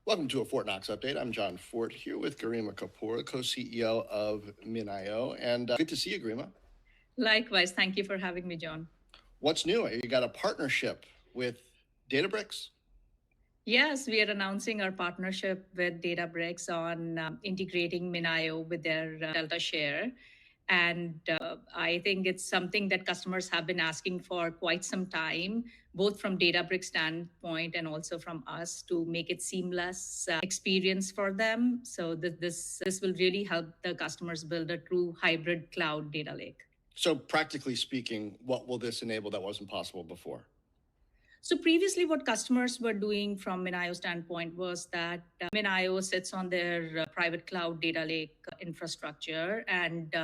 Welcome to a Fortt Knox update. I'm Jon Fortt here with Garima Kapoor, co-CEO of MinIO, and good to see you, Garima. Likewise. Thank you for having me, John. What's new? You got a partnership with Databricks? Yes, we are announcing our partnership with Databricks on integrating MinIO with their Delta Share. And I think it's something that customers have been asking for quite some time, both from Databricks standpoint and also from us to make it seamless experience for them. So this will really help the customers build a true hybrid cloud data lake. So practically speaking, what will this enable that wasn't possible before? So previously, what customers were doing from MinIO standpoint was that MinIO sits on their private cloud data lake infrastructure, and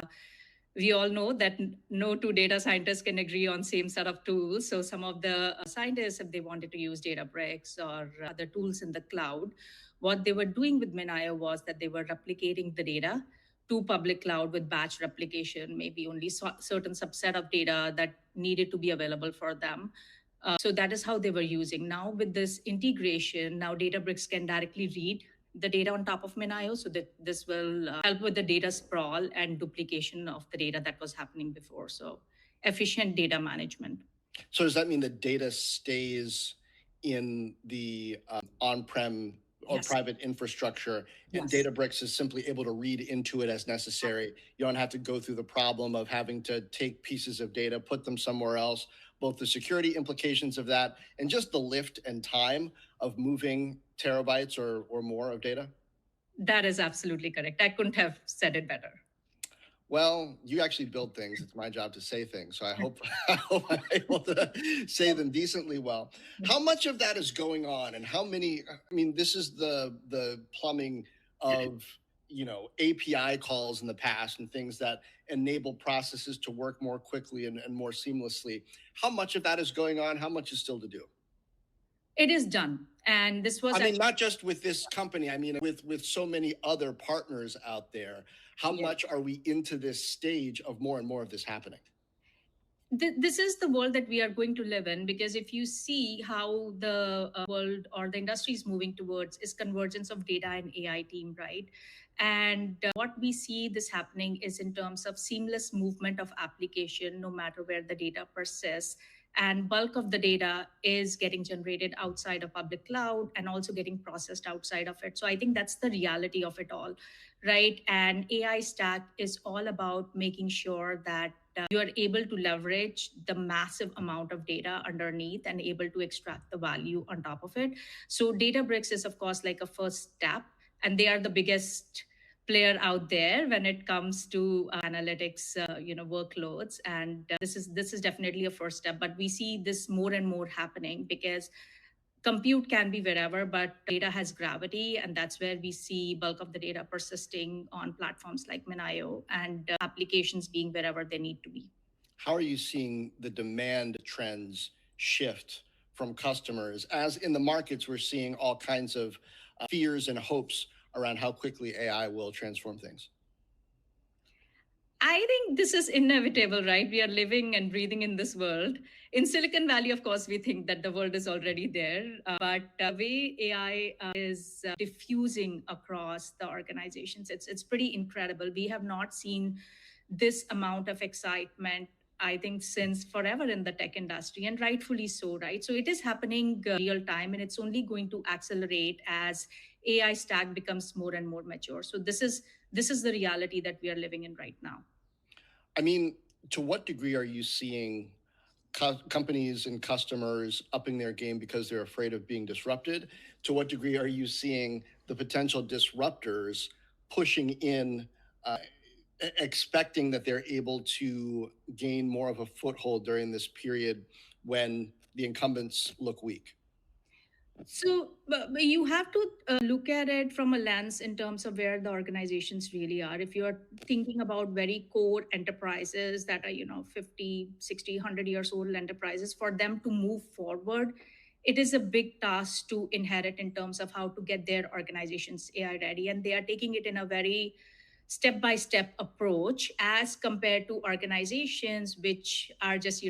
we all know that no two data scientists can agree on same set of tools. So some of the scientists, if they wanted to use Databricks or other tools in the cloud, what they were doing with MinIO was that they were replicating the data to public cloud with batch replication, maybe only certain subset of data that needed to be available for them. So that is how they were using. Now with this integration, now Databricks can directly read the data on top of MinIO, so that this will help with the data sprawl and duplication of the data that was happening before. So efficient data management. So does that mean the data stays in the on-prem or Yes. private infrastructure, and Yes. Databricks is simply able to read into it as necessary? You don't have to go through the problem of having to take pieces of data, put them somewhere else, both the security implications of that and just the lift and time of moving terabytes or more of data? That is absolutely correct. I couldn't have said it better. Well, you actually build things. It's my job to say things. So I hope I'm able to say them decently well. How much of that is going on, and how many? I mean, this is the plumbing of API calls in the past and things that enable processes to work more quickly and more seamlessly. How much of that is going on? How much is still to do? It is done. And this was not just with this company. I mean, with so many other partners out there. How much are we into this stage of more and more of this happening? This is the world that we are going to live in, because if you see how the world or the industry is moving towards is convergence of data and AI team, right? And what we see this happening is in terms of seamless movement of application, no matter where the data persists. And bulk of the data is getting generated outside of public cloud and also getting processed outside of it. So I think that's the reality of it all, right? And AI stack is all about making sure that you are able to leverage the massive amount of data underneath and able to extract the value on top of it. So Databricks is, of course, like a first step, and they are the biggest player out there when it comes to analytics, workloads. And this is definitely a first step. But we see this more and more happening because compute can be wherever, but data has gravity, and that's where we see bulk of the data persisting on platforms like MinIO and applications being wherever they need to be. How are you seeing the demand trends shift from customers, as in the markets we're seeing all kinds of fears and hopes around how quickly AI will transform things? I think this is inevitable, right? We are living and breathing in this world. In Silicon Valley, of course, we think that the world is already there. But the way AI is diffusing across the organizations, it's pretty incredible. We have not seen this amount of excitement, I think, since forever in the tech industry, and rightfully so, right? So it is happening real time, and it's only going to accelerate as AI stack becomes more and more mature. So this is the reality that we are living in right now. I mean, to what degree are you seeing companies and customers upping their game because they're afraid of being disrupted? To what degree are you seeing the potential disruptors pushing in, expecting that they're able to gain more of a foothold during this period when the incumbents look weak? So you have to look at it from a lens in terms of where the organizations really are. If you are thinking about very core enterprises that are, 50, 60, 100 years old enterprises, for them to move forward, it is a big task to inherit in terms of how to get their organizations AI ready. And they are taking it in a very step-by-step approach as compared to organizations which are just,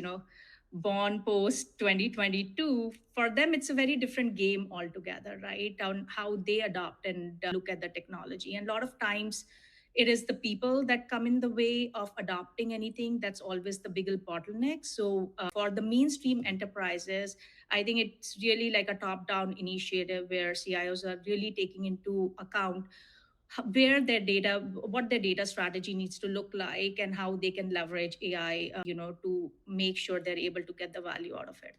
born post 2022, for them it's a very different game altogether, right? On how they adopt and look at the technology. And a lot of times it is the people that come in the way of adopting anything. That's always the bigger bottleneck. So for the mainstream enterprises, I think it's really like a top down initiative where CIOs are really taking into account where their data, what their data strategy needs to look like, and how they can leverage AI, to make sure they're able to get the value out of it.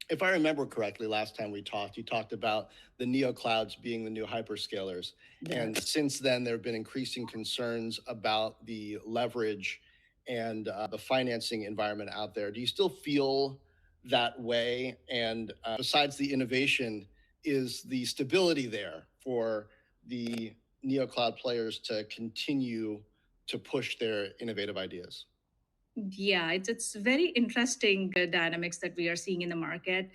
If I remember correctly, last time we talked, you talked about the neo clouds being the new hyperscalers. Yes. And since then, there have been increasing concerns about the leverage and the financing environment out there. Do you still feel that way? And besides the innovation, is the stability there for the neo cloud players to continue to push their innovative ideas? Yeah, it's very interesting dynamics that we are seeing in the market.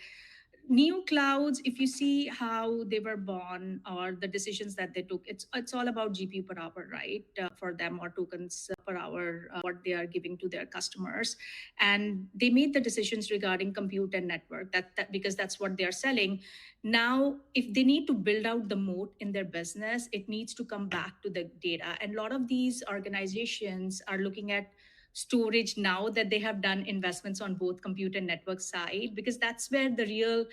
Neo clouds, if you see how they were born or the decisions that they took, it's all about GPU per hour, right? For them, or tokens per hour, what they are giving to their customers, and they made the decisions regarding compute and network. That because that's what they are selling. Now, if they need to build out the moat in their business, it needs to come back to the data. And a lot of these organizations are looking at storage now that they have done investments on both compute and network side, because that's where the real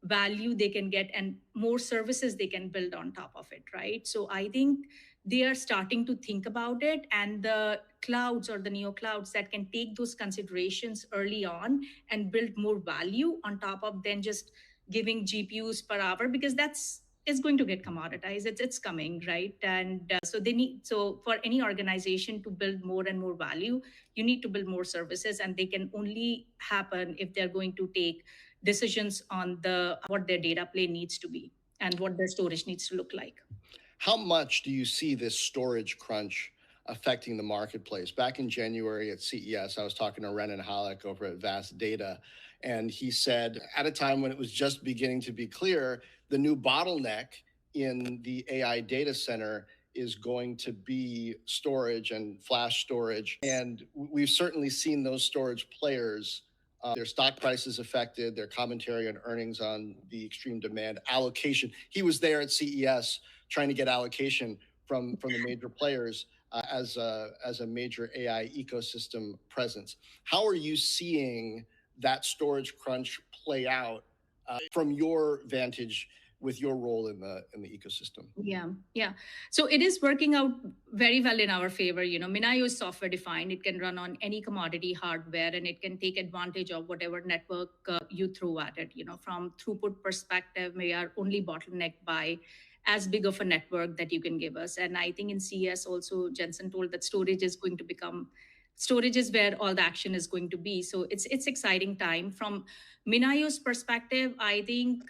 value they can get and more services they can build on top of it, right? So I think they are starting to think about it, and the clouds or the neo clouds that can take those considerations early on and build more value on top of then just giving GPUs per hour, because that's is going to get commoditized. It's coming, right? And so they need, so for any organization to build more and more value, you need to build more services, and they can only happen if they're going to take decisions on the what their data plane needs to be and what their storage needs to look like. How much do you see this storage crunch affecting the marketplace? Back in January at CES, I was talking to Renan Halleck over at Vast Data, and he said at a time when it was just beginning to be clear, the new bottleneck in the AI data center is going to be storage and flash storage. And we've certainly seen those storage players, their stock prices affected, their commentary on earnings on the extreme demand allocation. He was there at CES trying to get allocation from the major players as a major AI ecosystem presence. How are you seeing that storage crunch play out from your vantage with your role in the ecosystem? Yeah. So it is working out very well in our favor. MinIO is software defined. It can run on any commodity hardware, and it can take advantage of whatever network you throw at it. From throughput perspective, we are only bottlenecked by as big of a network that you can give us. And I think in CS also, Jensen told that storage is where all the action is going to be. So it's exciting time. From MinIO's perspective, I think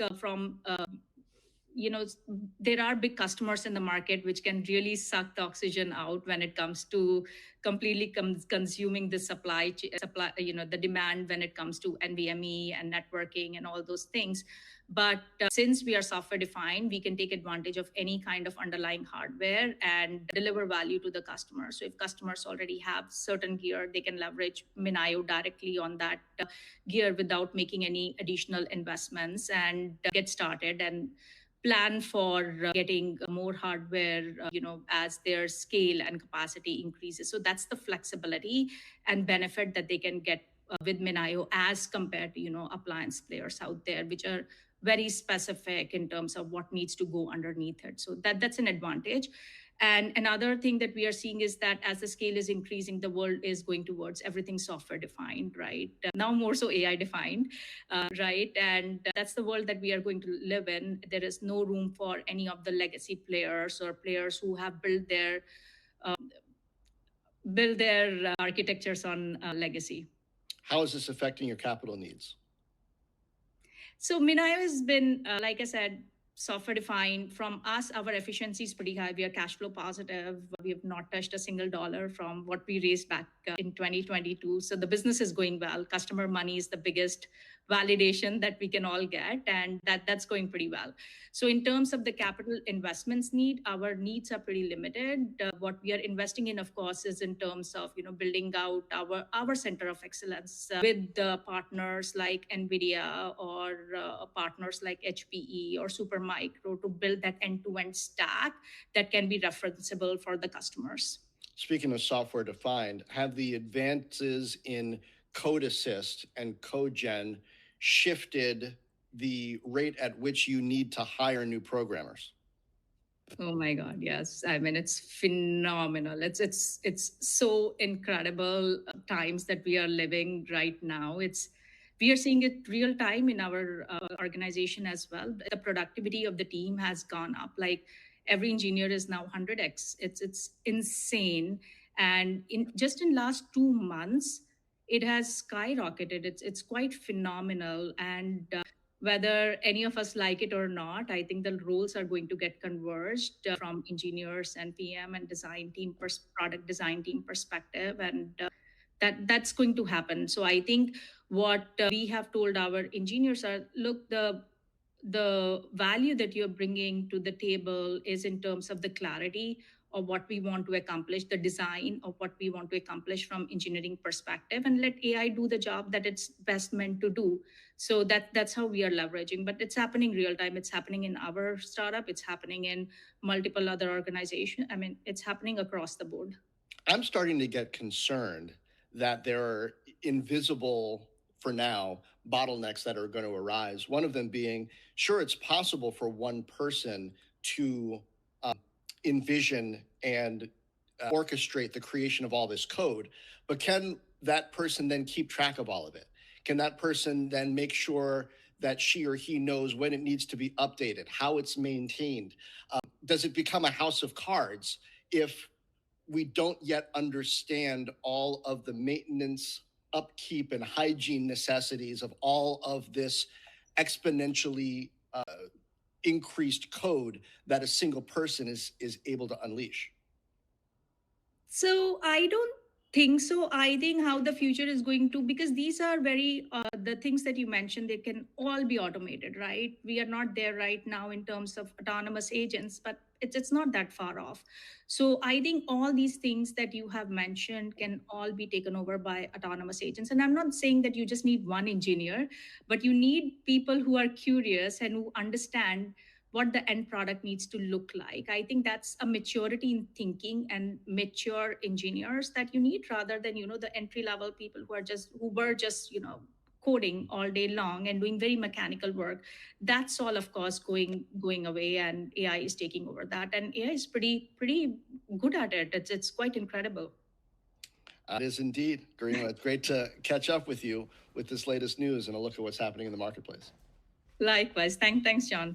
there are big customers in the market which can really suck the oxygen out when it comes to completely consuming the supply, the demand when it comes to NVMe and networking and all those things. But since we are software defined, we can take advantage of any kind of underlying hardware and deliver value to the customer. So if customers already have certain gear, they can leverage MinIO directly on that gear without making any additional investments and get started and plan for getting more hardware, as their scale and capacity increases. So that's the flexibility and benefit that they can get with MinIO as compared to, appliance players out there, which are very specific in terms of what needs to go underneath it. So that's an advantage. And another thing that we are seeing is that as the scale is increasing, the world is going towards everything software defined, right? Now more so AI defined, right? And that's the world that we are going to live in. There is no room for any of the legacy players or players who have built their architectures on legacy. How is this affecting your capital needs? So MinIO has been, like I said, software defined. From us, our efficiency is pretty high. We are cash flow positive. We have not touched a single dollar from what we raised back in 2022. So the business is going well. Customer money is the biggest validation that we can all get, and that's going pretty well. So in terms of the capital investments need, our needs are pretty limited. What we are investing in, of course, is in terms of building out our center of excellence with partners like NVIDIA or partners like HPE or Supermicro to build that end-to-end stack that can be referenceable for the customers. Speaking of software defined, have the advances in code assist and code gen shifted the rate at which you need to hire new programmers? Oh my God, yes. I mean, it's phenomenal. It's so incredible times that we are living right now. We are seeing it real time in our organization as well. The productivity of the team has gone up. Like every engineer is now 100x. It's insane. And in last 2 months, it has skyrocketed. It's quite phenomenal. And whether any of us like it or not, I think the roles are going to get converged from engineers and PM and product design team perspective, and that's going to happen. So I think what we have told our engineers are, look, the value that you're bringing to the table is in terms of the clarity of what we want to accomplish, the design of what we want to accomplish from engineering perspective, and let AI do the job that it's best meant to do. So that's how we are leveraging. But it's happening real time. It's happening in our startup. It's happening in multiple other organizations. I mean, it's happening across the board. I'm starting to get concerned that there are invisible, for now, bottlenecks that are going to arise. One of them being, sure, it's possible for one person to envision and orchestrate the creation of all this code, but can that person then keep track of all of it? Can that person then make sure that she or he knows when it needs to be updated, how it's maintained? Does it become a house of cards if we don't yet understand all of the maintenance, upkeep, and hygiene necessities of all of this exponentially increased code that a single person is able to unleash? So I don't think so. I think how the future is going to, because these are very the things that you mentioned, they can all be automated, right? We are not there right now in terms of autonomous agents, but it's not that far off. So I think all these things that you have mentioned can all be taken over by autonomous agents. And I'm not saying that you just need one engineer, but you need people who are curious and who understand what the end product needs to look like. I think that's a maturity in thinking and mature engineers that you need, rather than the entry level people who were just coding all day long and doing very mechanical work. That's all, of course, going away, and AI is taking over that. And AI is pretty good at it. It's quite incredible. It is indeed, Garima. It's great to catch up with you with this latest news and a look at what's happening in the marketplace. Likewise. Thanks, Jon.